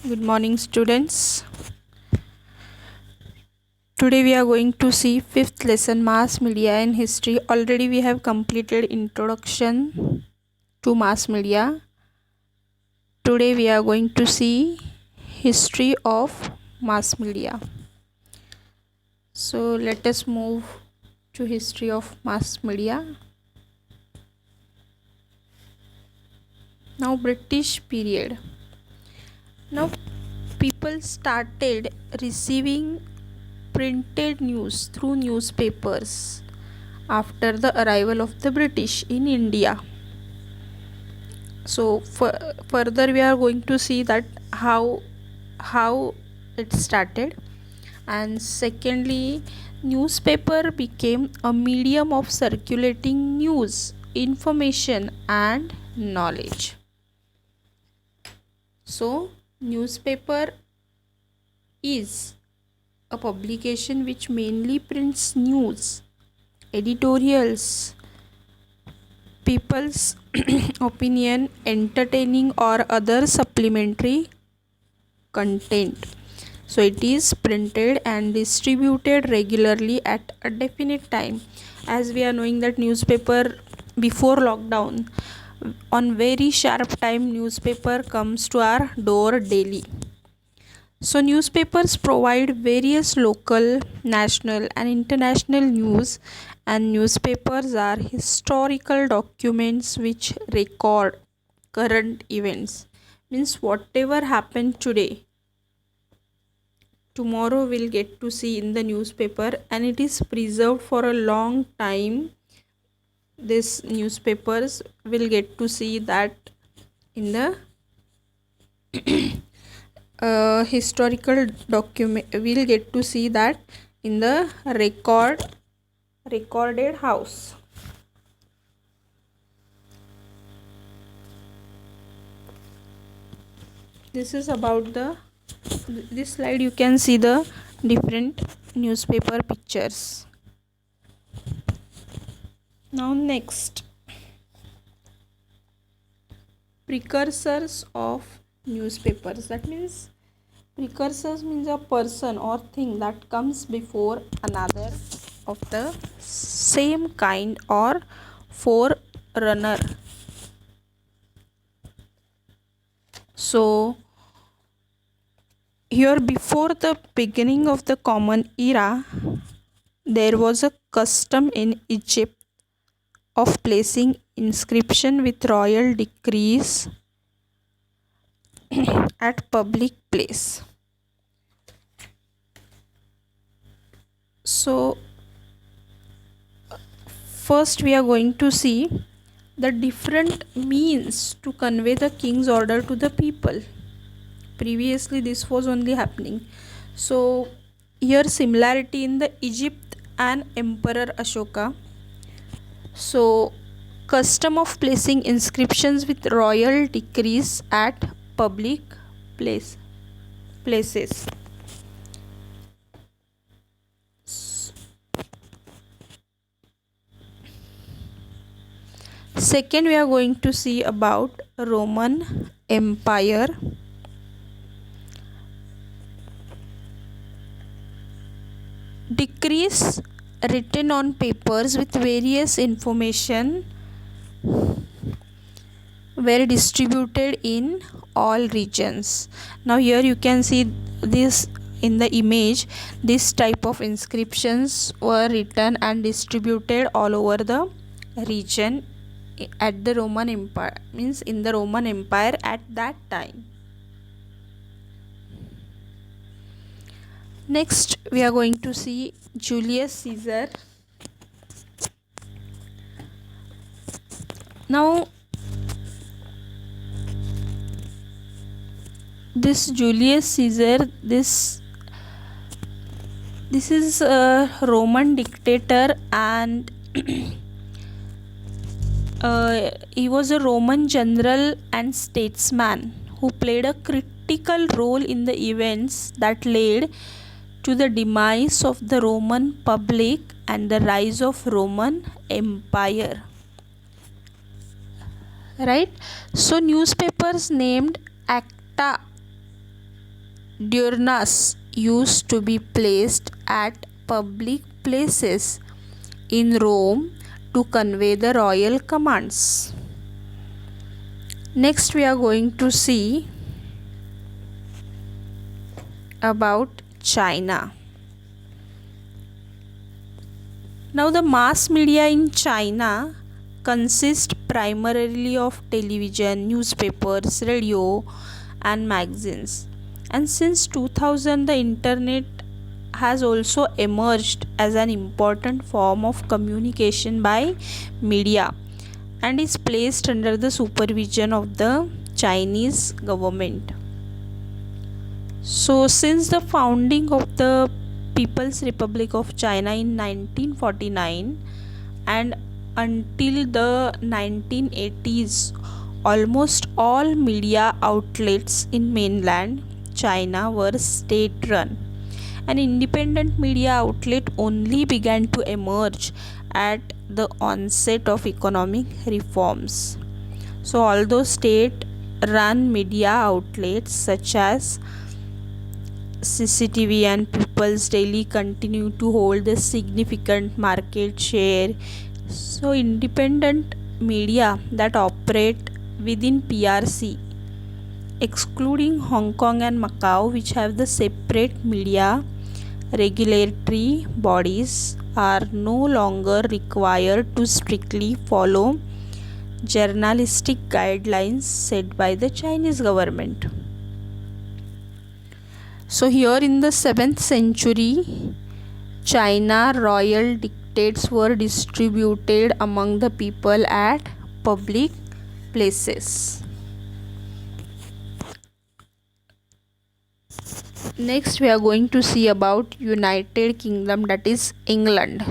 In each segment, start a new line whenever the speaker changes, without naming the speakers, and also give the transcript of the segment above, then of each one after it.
Good morning, students. Today we are going to see fifth lesson, mass media and history. Already we have completed introduction to mass media. Today we are going to see history of mass media. So let us move to history of mass media. Now British period. Now people started receiving printed news through newspapers after the arrival of the British in India. So further we are going to see that how it started, and secondly, newspaper became a medium of circulating news, information and knowledge. So newspaper is a publication which mainly prints news, editorials, people's opinion, entertaining or other supplementary content. So it is printed and distributed regularly at a definite time. As we are knowing that newspaper before lockdown, on very sharp time newspaper comes to our door daily. So newspapers provide various local, national and international news, and newspapers are historical documents which record current events. Means whatever happened today, tomorrow we'll get to see in the newspaper, and it is preserved for a long time. This newspapers will get to see that in the historical document, we'll get to see that in the recorded house. This is about this slide. You can see the different newspaper pictures. Now next, precursors of newspapers. That means precursors means a person or thing that comes before another of the same kind, or forerunner. So here, before the beginning of the common era, there was a custom in Egypt of placing inscription with royal decrees at public place. So first we are going to see the different means to convey the king's order to the people. Previously this was only happening. So here similarity in the Egypt and Emperor Ashoka. So custom of placing inscriptions with royal decrees at public places. Second, we are going to see about Roman Empire. Decrees written on papers with various information were distributed in all regions. Now here you can see this in the image. This type of inscriptions were written and distributed all over the region at the Roman Empire, means in the Roman Empire at that time. Next we are going to see Julius Caesar. Now this Julius Caesar, this is a Roman dictator, and he was a Roman general and statesman who played a critical role in the events that led to the demise of the Roman public and the rise of Roman Empire. Right? So newspapers named Acta diurnas used to be placed at public places in Rome to convey the royal commands. Next, we are going to see about China. Now, the mass media in China consist primarily of television, newspapers, radio, and magazines. And since 2000, the internet has also emerged as an important form of communication by media and is placed under the supervision of the Chinese government. So, since the founding of the People's Republic of China in 1949 and until the 1980s, almost all media outlets in mainland China were state run. An independent media outlet only began to emerge at the onset of economic reforms. So, although state run media outlets such as CCTV and People's Daily continue to hold a significant market share, so independent media that operate within PRC, excluding Hong Kong and Macau, which have the separate media regulatory bodies, are no longer required to strictly follow journalistic guidelines set by the Chinese government. So, here in the 7th century, China royal dictates were distributed among the people at public places. Next, we are going to see about United Kingdom, that is England.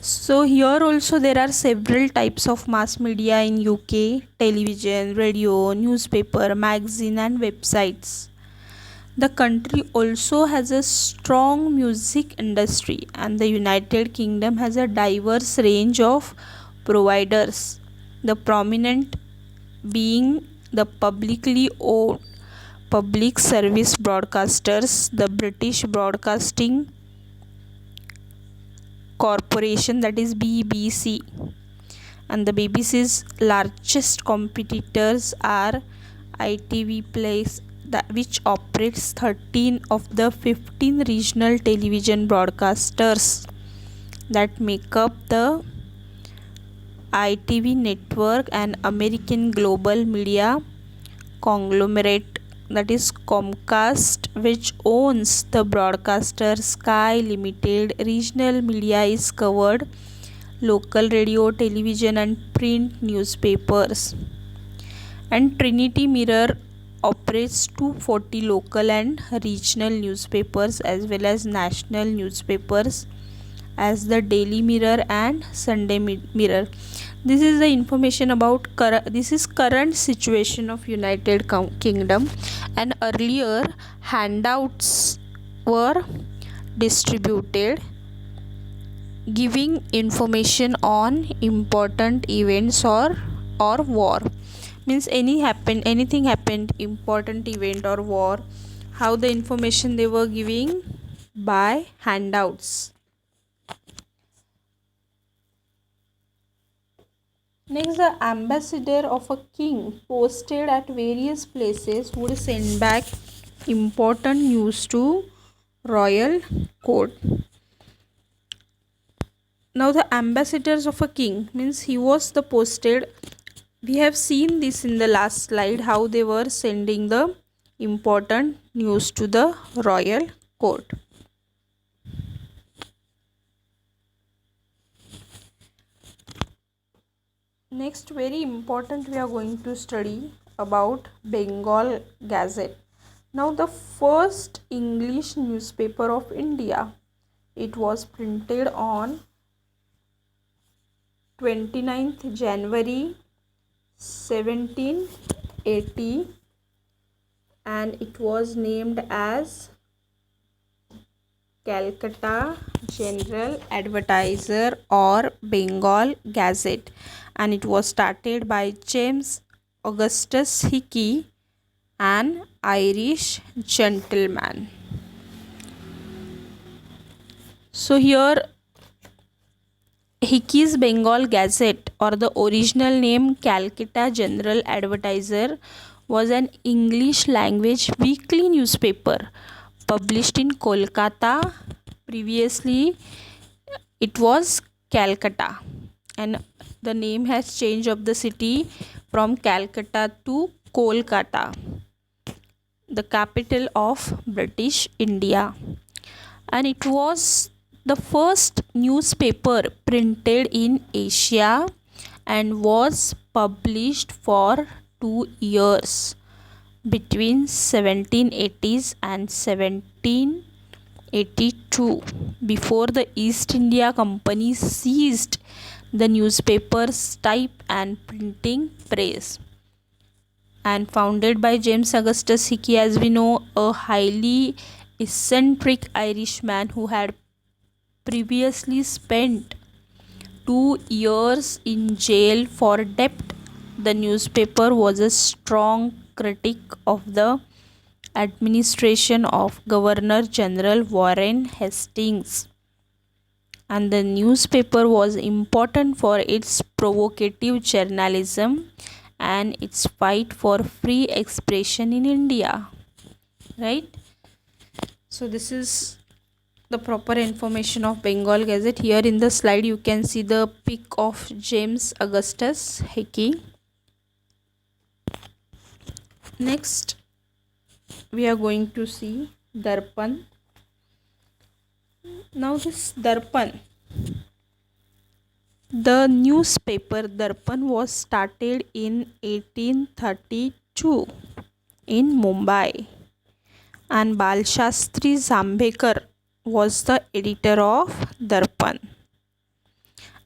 So here also there are several types of mass media in UK: television, radio, newspaper, magazine and websites. The country also has a strong music industry, and the United Kingdom has a diverse range of providers, the prominent being the publicly owned public service broadcasters, the British Broadcasting Corporation, that is BBC, and the BBC's largest competitors are ITV Plus, which operates 13 of the 15 regional television broadcasters that make up the ITV network, and American Global Media conglomerate, that is Comcast, which owns the broadcaster Sky Limited. Regional media is covered local radio, television and print newspapers, and Trinity Mirror operates 240 local and regional newspapers as well as national newspapers as the Daily Mirror and Sunday Mirror. This is the information about current situation of United Kingdom, and earlier handouts were distributed giving information on important events or war. Means anything happened, important event or war, how the information they were giving by handouts. Next, the ambassador of a king posted at various places would send back important news to royal court. Now, the ambassadors of a king means he was the posted. We have seen this in the last slide, how they were sending the important news to the royal court. Next, very important, we are going to study about Bengal Gazette. Now, the first English newspaper of India, it was printed on 29th January 1780 and it was named as Calcutta General Advertiser or Bengal Gazette, and it was started by James Augustus Hickey, an Irish gentleman. So here Hickey's Bengal Gazette, or the original name Calcutta General Advertiser, was an English language weekly newspaper published in Kolkata. Previously it was Calcutta, and the name has changed of the city from Calcutta to Kolkata, the capital of British India. And it was the first newspaper printed in Asia and was published for 2 years between 1780s and 1782, before the East India Company seized the newspaper's type and printing press. And founded by James Augustus Hickey, as we know, a highly eccentric Irishman who had previously spent 2 years in jail for debt. The newspaper was a strong critic of the administration of Governor General Warren Hastings, and the newspaper was important for its provocative journalism and its fight for free expression in India, right? So this is the proper information of Bengal Gazette. Here in the slide you can see the pic of James Augustus Hickey. Next we are going to see Darpan. Now this Darpan, the newspaper Darpan, was started in 1832 in Mumbai, and Balshastri Zambekar was the editor of Darpan.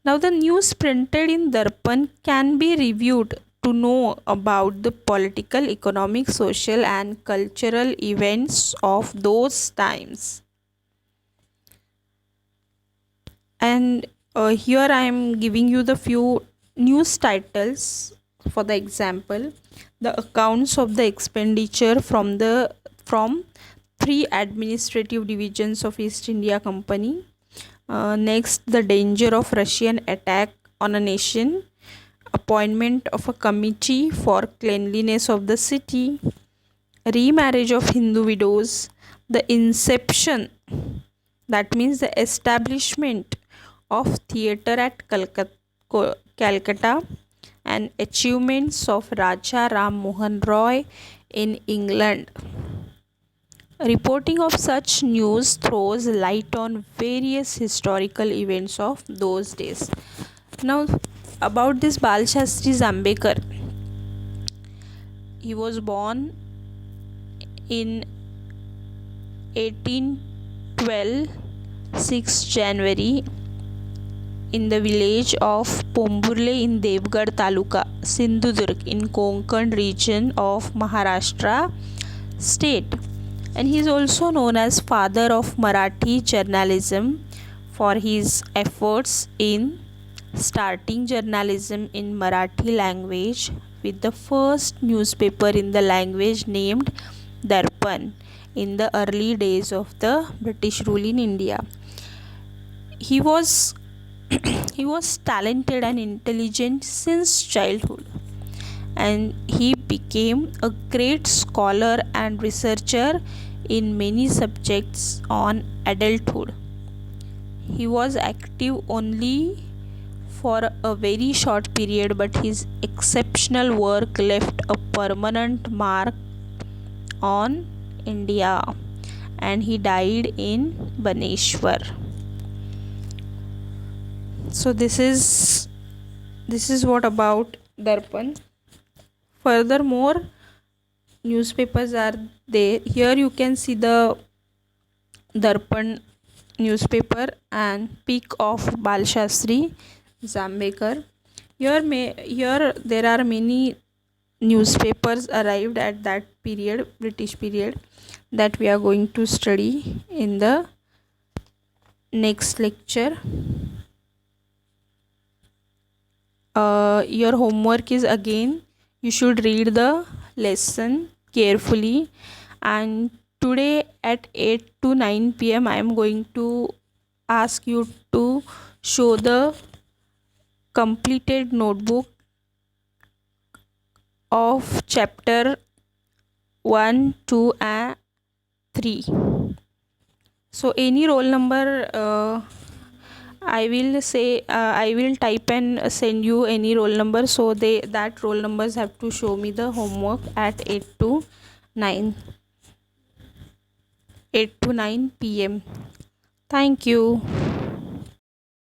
Now the news printed in Darpan can be reviewed to know about the political, economic, social and cultural events of those times. And here I am giving you the few news titles for the example. The accounts of the expenditure from 3 administrative divisions of East India Company. Next, the danger of Russian attack on a nation. Appointment of a committee for cleanliness of the city. Remarriage of Hindu widows. The inception, that means the establishment of theatre at Calcutta, and achievements of Raja Ram Mohan Roy in England. Reporting of such news throws light on various historical events of those days. Now about this Balshastri Zambekar, he was born in 1812, 6 January, in the village of Pomburle in Devgad Taluka, Sindhudurg, in Konkan region of Maharashtra state. And he is also known as father of Marathi journalism for his efforts in starting journalism in Marathi language with the first newspaper in the language named Darpan in the early days of the British rule in India. He was talented and intelligent since childhood, and he became a great scholar and researcher in many subjects on adulthood. He was active only for a very short period, but his exceptional work left a permanent mark on India, and he died in Baneshwar. So this is what about Darpan. Furthermore, newspapers are there. Here you can see the Darpan newspaper and pic of Balshastri Zambekar. Here there are many newspapers arrived at that period, British period, that we are going to study in the next lecture. Your homework is again You should read the lesson carefully. And today at 8 to 9 p.m. I am going to ask you to show the completed notebook of chapter 1, 2 and 3. So any roll number, I will type and send you any roll number, so that roll numbers have to show me the homework at 9 8 to 9 p.m. Thank you.